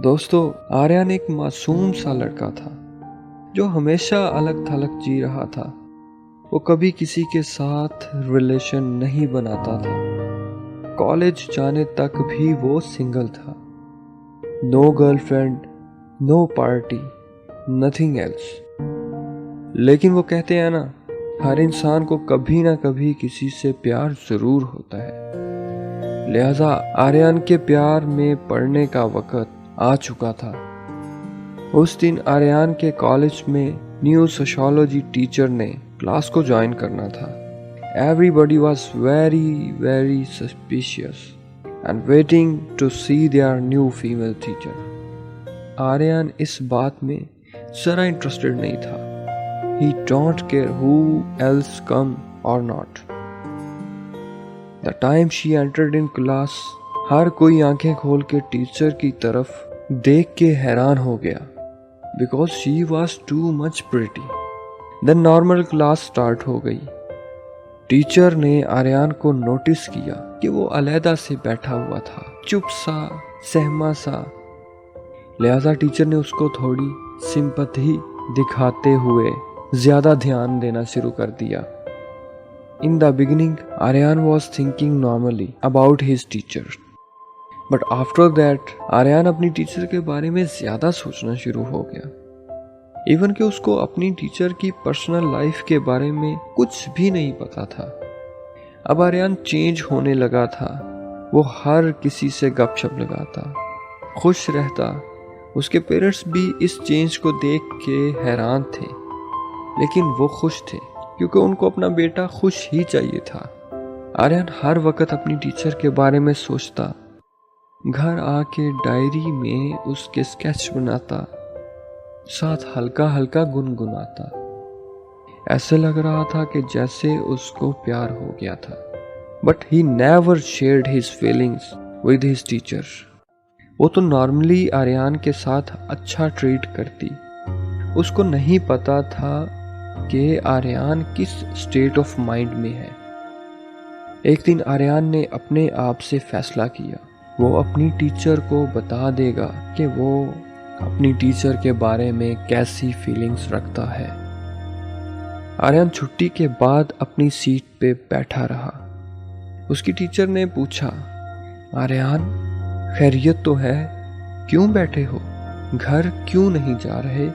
दोस्तों, आर्यन एक मासूम सा लड़का था जो हमेशा अलग थलग जी रहा था। वो कभी किसी के साथ रिलेशन नहीं बनाता था। कॉलेज जाने तक भी वो सिंगल था। No girlfriend, no party, nothing else. लेकिन वो कहते हैं ना, हर इंसान को कभी ना कभी किसी से प्यार जरूर होता है। लिहाजा आर्यन के प्यार में पड़ने का वक्त आ चुका था। उस दिन आर्यन के कॉलेज में न्यू सोशियोलॉजी टीचर ने क्लास को ज्वाइन करना था। Everybody was very suspicious and waiting to see their new female teacher. Aryan इस बात में जरा इंटरेस्टेड नहीं था। He don't care who else come और not. The time she entered in class, हर कोई आंखें खोल के टीचर की तरफ देख के हैरान हो गया, because she was too much pretty. Then normal class start हो गई। टीचर ने आर्यन को नोटिस किया कि वो अलहदा से बैठा हुआ था, चुप सा, सहमा सा। लिहाजा टीचर ने उसको थोड़ी सिंपैथी दिखाते हुए ज्यादा ध्यान देना शुरू कर दिया। In the beginning Aryan was thinking normally about his teacher, but after that Aryan अपनी टीचर के बारे में ज्यादा सोचना शुरू हो गया। इवन कि उसको अपनी टीचर की पर्सनल लाइफ के बारे में कुछ भी नहीं पता था। अब आर्यन चेंज होने लगा था। वो हर किसी से गपशप लगाता, खुश रहता। उसके पेरेंट्स भी इस चेंज को देख के हैरान थे, लेकिन वो खुश थे क्योंकि उनको अपना बेटा खुश ही चाहिए था। आर्यन हर वक्त अपनी टीचर के बारे में सोचता, घर आके डायरी में उसके स्केच बनाता, साथ हल्का हल्का गुनगुनाता। ऐसे लग रहा था कि जैसे उसको प्यार हो गया था। But he never shared his feelings with his teacher. वो तो नॉर्मली आर्यन के साथ अच्छा ट्रीट करती। उसको नहीं पता था कि आर्यन किस स्टेट ऑफ माइंड में है। एक दिन आर्यन ने अपने आप से फैसला किया, वो अपनी टीचर को बता देगा कि वो अपनी टीचर के बारे में कैसी फीलिंग्स रखता है। आर्यन छुट्टी के बाद अपनी सीट पे बैठा रहा। उसकी टीचर ने पूछा, आर्यन खैरियत तो है? क्यों बैठे हो? घर क्यों नहीं जा रहे?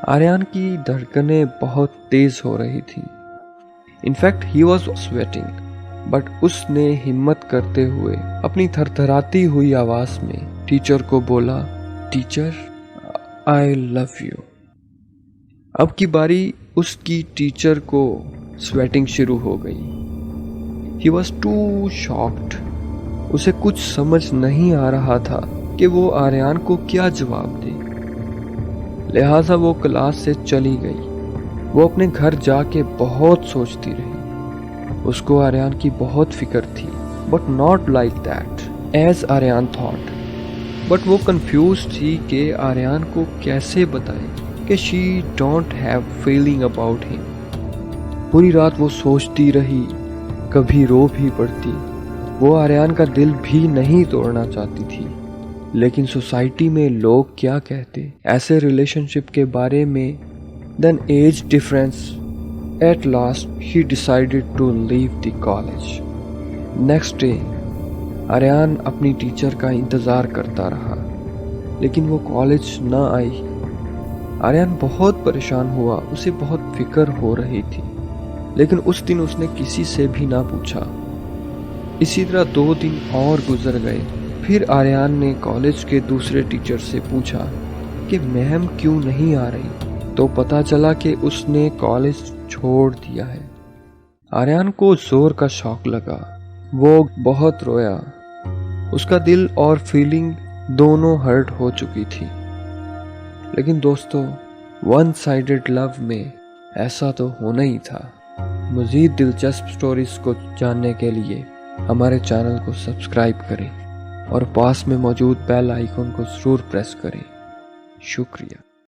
आर्यन की धड़कनें बहुत तेज हो रही थी। In fact he was sweating. But उसने हिम्मत करते हुए अपनी थरथराती हुई आवाज में टीचर को बोला, टीचर आई लव यू। अब की बारी उसकी टीचर को स्वेटिंग शुरू हो गई। He was too shocked. उसे कुछ समझ नहीं आ रहा था कि वो आर्यन को क्या जवाब दे। लिहाजा वो क्लास से चली गई। वो अपने घर जाके बहुत सोचती रही। उसको आर्यन की बहुत फिक्र थी, but not like that as Aryan thought. But वो कंफ्यूज थी कि आर्यन को कैसे बताए कि she don't have feeling about him. पूरी रात वो सोचती रही, कभी रो भी पड़ती। वो आर्यन का दिल भी नहीं तोड़ना चाहती थी, लेकिन सोसाइटी में लोग क्या कहते ऐसे रिलेशनशिप के बारे में। Then age difference. At last, he decided to leave the college. Next day, Aryan अपनी टीचर का इंतज़ार करता रहा, लेकिन वो कॉलेज ना आई। आर्यन बहुत परेशान हुआ, उसे बहुत फिक्र हो रही थी, लेकिन उस दिन उसने किसी से भी ना पूछा। इसी तरह 2 दिन और गुजर गए। फिर आर्यन ने कॉलेज के दूसरे टीचर से पूछा कि मैम क्यों नहीं आ रही, तो पता चला कि उसने कॉलेज छोड़ दिया है। आर्यन को जोर का शॉक लगा। वो बहुत रोया। उसका दिल और फीलिंग दोनों हर्ट हो चुकी थी। लेकिन दोस्तों, वन साइडेड लव में ऐसा तो होना ही था। मज़ीद दिलचस्प स्टोरीज को जानने के लिए हमारे चैनल को सब्सक्राइब करें और पास में मौजूद बेल आइकन को ज़रूर प्रेस करें। शुक्रिया।